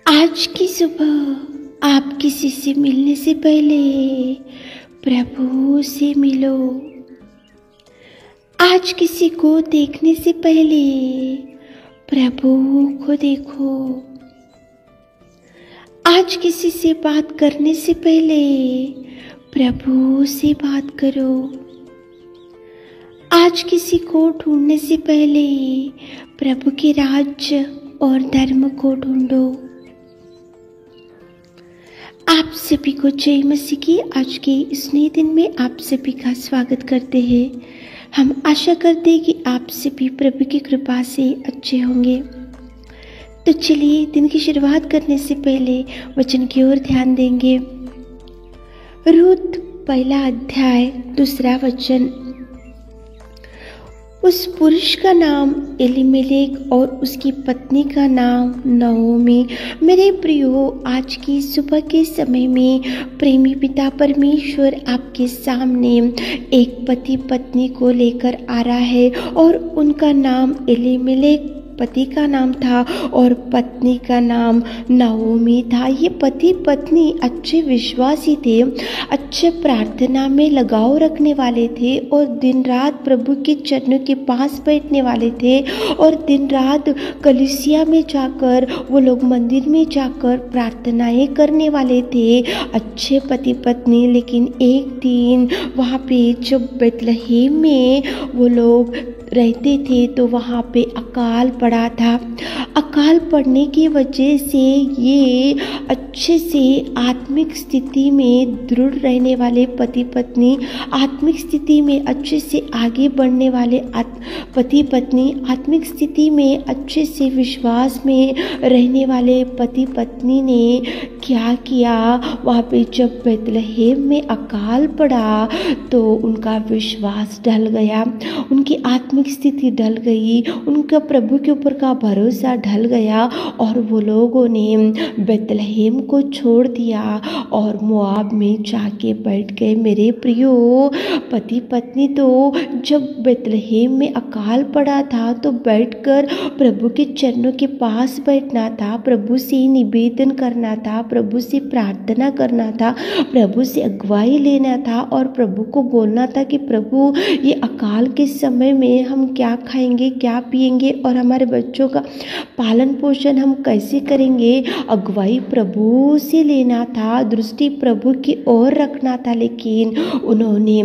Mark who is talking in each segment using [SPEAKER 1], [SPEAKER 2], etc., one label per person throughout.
[SPEAKER 1] आज की सुबह आप किसी से मिलने से पहले प्रभु से मिलो। आज किसी को देखने से पहले प्रभु को देखो। आज किसी से बात करने से पहले प्रभु से बात करो। आज किसी को ढूंढने से पहले प्रभु के राज्य और धर्म को ढूंढो। आप सभी को जय मसीह की आज के इस नए दिन में आप सभी का स्वागत करते हैं। हम आशा करते हैं कि आप सभी प्रभु की कृपा से अच्छे होंगे। तो चलिए दिन की शुरुआत करने से पहले वचन की ओर ध्यान देंगे। रूत पहला अध्याय दूसरा वचन। उस पुरुष का नाम एलीमेलेक और उसकी पत्नी का नाम नओमी। मेरे प्रियो, आज की सुबह के समय में प्रेमी पिता परमेश्वर आपके सामने एक पति पत्नी को लेकर आ रहा है और उनका नाम एलीमेलेक पति का नाम था और पत्नी का नाम नओमी था। ये पति पत्नी अच्छे विश्वासी थे, अच्छे प्रार्थना में लगाव रखने वाले थे और दिन रात प्रभु के चरणों के पास बैठने वाले थे और दिन रात कलीसिया में जाकर वो लोग मंदिर में जाकर प्रार्थनाएं करने वाले थे, अच्छे पति पत्नी। लेकिन एक दिन वहाँ पे जब बेतलहम में वो लोग रहते थे तो वहाँ पे अकाल पड़ा था। अकाल पड़ने की वजह से ये अच्छे से आत्मिक स्थिति में दृढ़ रहने वाले पति पत्नी, आत्मिक स्थिति में अच्छे से आगे बढ़ने वाले पति पत्नी, आत्मिक स्थिति में अच्छे से विश्वास में रहने वाले पति पत्नी ने क्या किया, वहाँ पे जब बेतलहम में अकाल पड़ा तो उनका विश्वास ढल गया, उनकी आत्मिक स्थिति ढल गई, उनका प्रभु के ऊपर का भरोसा ढल गया और वो लोगों ने बेतलहम को छोड़ दिया और मोआब में जाके बैठ गए। मेरे प्रियो, पति पत्नी तो जब बेतलहम में अकाल पड़ा था तो बैठकर प्रभु के चरणों के पास बैठना था, प्रभु से निवेदन करना था, प्रभु से प्रार्थना करना था, प्रभु से अगुवाई लेना था और प्रभु को बोलना था कि प्रभु ये अकाल के समय में हम क्या खाएंगे, क्या पिएंगे और हमारे बच्चों का पालन पोषण हम कैसे करेंगे। अगुवाई प्रभु से लेना था, दृष्टि प्रभु की ओर रखना था, लेकिन उन्होंने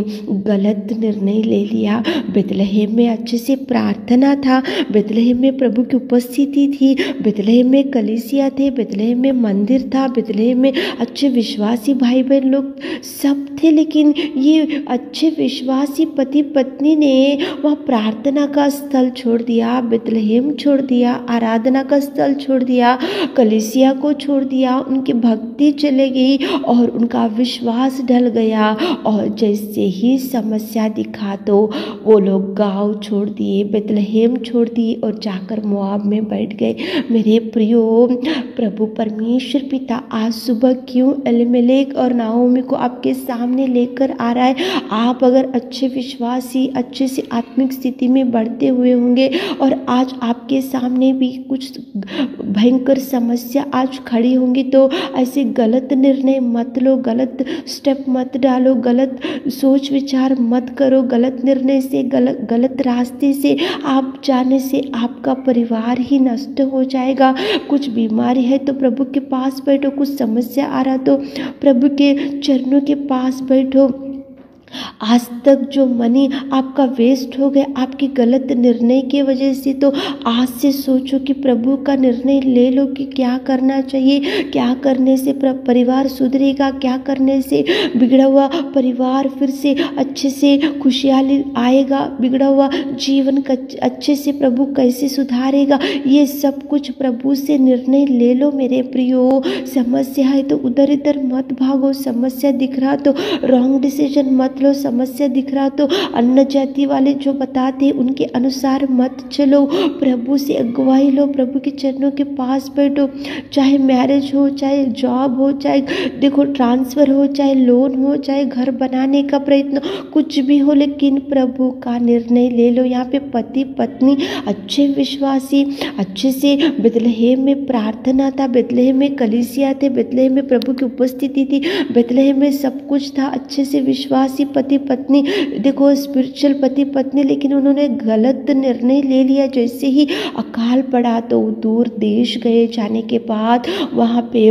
[SPEAKER 1] गलत निर्णय ले लिया। बेतलहम में अच्छे से प्रार्थना था, बेतलहम में प्रभु की उपस्थिति थी, बेतलहम में कलीसिया थे, बेतलहम में मंदिर था, बेतलहम में अच्छे विश्वासी भाई बहन लोग सब थे, लेकिन ये अच्छे विश्वासी पति पत्नी ने वह प्रार्थना का स्थल छोड़ दिया, बेतलहम छोड़ दिया, आराधना का स्थल छोड़ दिया, कलीसिया को छोड़ दिया, उनकी भक्ति चले गई और उनका विश्वास ढल गया और जैसे ही समस्या दिखा तो वो लोग गांव छोड़ दिए, बेतलहम छोड़ दिए और जाकर मोआब में बैठ गए। मेरे प्रियो, प्रभु परमेश्वर पिता आज सुबह क्यों एलीमेलेक और नओमी को आपके सामने लेकर आ रहा है। आप अगर अच्छे विश्वासी, अच्छे से आत्मिक स्थिति में बढ़ते हुए होंगे और आज आपके सामने भी कुछ भयंकर समस्या आज खड़ी होंगी तो ऐसे गलत निर्णय मत लो, गलत स्टेप मत डालो, गलत सोच विचार मत करो। गलत निर्णय से, गलत रास्ते से आप जाने से आपका परिवार ही नष्ट हो जाएगा। कुछ बीमारी है तो प्रभु के पास बैठो, कुछ समस्या आ रहा तो प्रभु के चरणों के पास बैठो। आज तक जो मनी आपका वेस्ट हो गया आपके गलत निर्णय की वजह से, तो आज से सोचो कि प्रभु का निर्णय ले लो कि क्या करना चाहिए, क्या करने से परिवार सुधरेगा, क्या करने से बिगड़ा हुआ परिवार फिर से अच्छे से खुशहाली आएगा, बिगड़ा हुआ जीवन का अच्छे से प्रभु कैसे सुधारेगा। ये सब कुछ प्रभु से निर्णय ले लो मेरे प्रियो। समस्या है तो उधर इधर मत भागो, समस्या दिख रहा तो रॉन्ग डिसीजन मत लो, समस्या दिख रहा तो अन्य जाति वाले जो बताते उनके अनुसार मत चलो, प्रभु से अगुवाई लो, प्रभु के चरणों के पास बैठो। चाहे मैरिज हो, चाहे जॉब हो, चाहे देखो ट्रांसफ़र हो, चाहे लोन हो, चाहे घर बनाने का प्रयत्न, कुछ भी हो, लेकिन प्रभु का निर्णय ले लो। यहाँ पे पति पत्नी अच्छे विश्वासी, अच्छे से बेथलेहम में प्रार्थना था, बेथलेहम में कलीसिया थे, बेथलेहम में प्रभु की उपस्थिति थी, बेथलेहम में सब कुछ था, अच्छे से विश्वासी पति पत्नी, देखो स्पिरिचुअल पति पत्नी, लेकिन उन्होंने गलत निर्णय ले लिया। जैसे ही अकाल पड़ा तो दूर देश गए, जाने के बाद वहाँ पे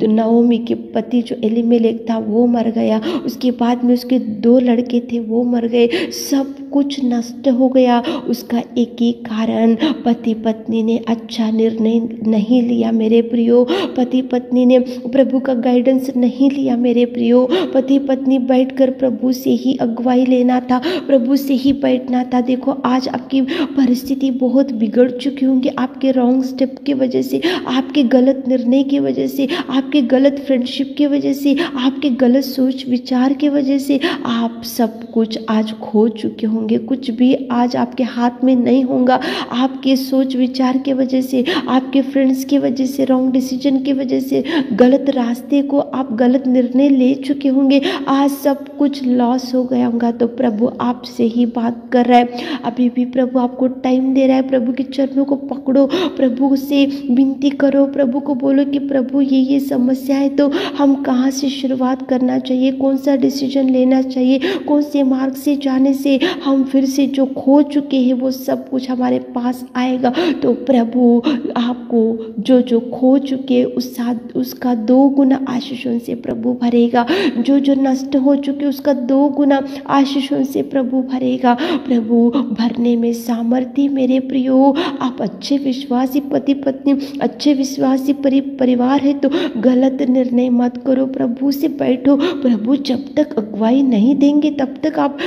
[SPEAKER 1] नओमी के पति जो एलीमेलेक था वो मर गया, उसके बाद में उसके 2 लड़के थे वो मर गए, सब कुछ नष्ट हो गया। उसका एक ही कारण, पति पत्नी ने अच्छा निर्णय नहीं लिया मेरे प्रियो, पति पत्नी ने प्रभु का गाइडेंस नहीं लिया मेरे प्रियो। पति पत्नी बैठकर प्रभु से ही अगुवाई लेना था, प्रभु से ही बैठना था। देखो आज आपकी परिस्थिति बहुत बिगड़ चुकी होंगी, आपके रॉन्ग स्टेप की वजह से, आपके गलत निर्णय की वजह से, आपके गलत फ्रेंडशिप की वजह से, आपके गलत सोच विचार की वजह से आप सब कुछ आज खो चुके होंगे। कुछ भी आज आपके हाथ में नहीं होगा, आपके सोच विचार की वजह से, आपके फ्रेंड्स की वजह से, रॉन्ग डिसीजन की वजह से, गलत रास्ते को आप गलत निर्णय ले चुके होंगे, आज सब कुछ लॉस हो गया होगा। तो प्रभु आपसे ही बात कर रहा है, अभी भी प्रभु आपको टाइम दे रहा है। प्रभु के चरणों को पकड़ो, प्रभु से विनती करो, प्रभु को बोलो कि प्रभु ये समस्या है, तो हम कहाँ से शुरुआत करना चाहिए, कौन सा डिसीजन लेना चाहिए, कौन से मार्ग से जाने से हम फिर से जो खो चुके हैं वो सब कुछ हमारे पास आएगा। तो प्रभु आपको जो खो चुके उसका 2 गुना आशीषों से प्रभु भरेगा, जो नष्ट हो चुके उसका 2 गुना आशीषों से प्रभु भरेगा। प्रभु भरने में सामर्थ्य मेरे प्रियो। आप अच्छे विश्वासी पति पत्नी, अच्छे विश्वासी परिवार है तो गलत निर्णय मत करो, प्रभु से बैठो। प्रभु जब तक अगुवाई नहीं देंगे तब तक आप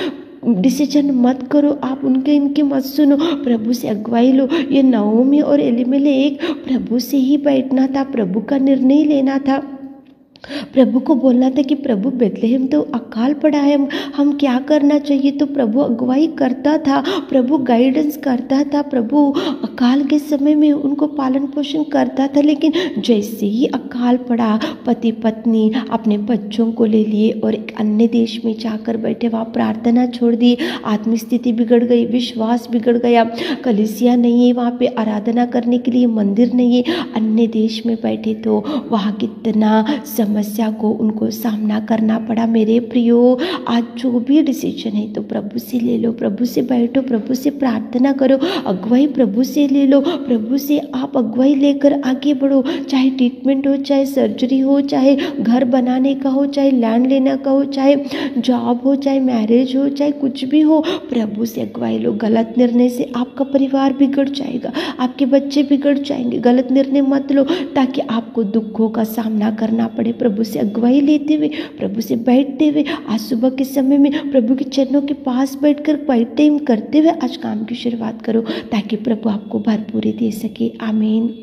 [SPEAKER 1] डिसीजन मत करो, आप इनके मत सुनो, प्रभु से अगुवाई लो। ये नओमी और एलीमेलेक प्रभु से ही बैठना था, प्रभु का निर्णय लेना था, प्रभु को बोलना था कि प्रभु बेथलेहम तो अकाल पड़ा है, हम क्या करना चाहिए। तो प्रभु अगुवाई करता था, प्रभु गाइडेंस करता था, प्रभु अकाल के समय में उनको पालन पोषण करता था। लेकिन जैसे ही अकाल पड़ा, पति पत्नी अपने बच्चों को ले लिए और एक अन्य देश में जाकर बैठे, वहाँ प्रार्थना छोड़ दी, आत्मिक स्थिति बिगड़ गई, विश्वास बिगड़ गया, कलीसिया नहीं है वहाँ पे, आराधना करने के लिए मंदिर नहीं है, अन्य देश में बैठे तो वहाँ कितना समस्या को उनको सामना करना पड़ा। मेरे प्रियो आज जो भी डिसीजन है तो प्रभु से ले लो, प्रभु से बैठो, प्रभु से प्रार्थना करो, अगुवाई प्रभु से ले लो, प्रभु से आप अगुवाई लेकर आगे बढ़ो। चाहे ट्रीटमेंट हो, चाहे सर्जरी हो, चाहे घर बनाने का हो, चाहे लैंड लेने का हो, चाहे जॉब हो, चाहे मैरिज हो, चाहे कुछ भी हो, प्रभु से अगुवाई लो। गलत निर्णय से आपका परिवार बिगड़ जाएगा, आपके बच्चे बिगड़ जाएंगे। गलत निर्णय मत लो ताकि आपको दुखों का सामना करना पड़े। प्रभु से अगुवाई लेते हुए, प्रभु से बैठते हुए, आज सुबह के समय में प्रभु के चरणों के पास बैठकर क्वाइट टाइम करते हुए आज काम की शुरुआत करो ताकि प्रभु आपको भरपूरी दे सके। आमीन।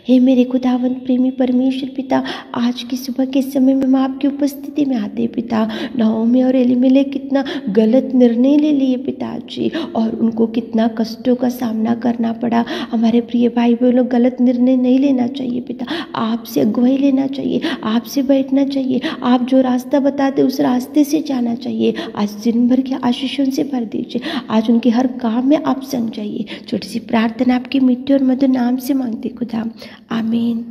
[SPEAKER 1] हे मेरे खुदावंत प्रेमी परमेश्वर पिता, आज की सुबह के समय में मैं आपकी उपस्थिति में आते पिता, नओमी और एलीमेलेक कितना गलत निर्णय ले लिए पिताजी और उनको कितना कष्टों का सामना करना पड़ा। हमारे प्रिय भाई बहनों, गलत निर्णय नहीं लेना चाहिए पिता, आपसे अगुवाई लेना चाहिए, आपसे बैठना चाहिए, आप जो रास्ता बताते उस रास्ते से जाना चाहिए। आज दिन भर के आशीषों से भर दीजिए, आज उनके हर काम में आप संग जाइए। छोटी सी प्रार्थना आपकी मिट्टी और मधुर नाम से मांगते खुदा, आमीन।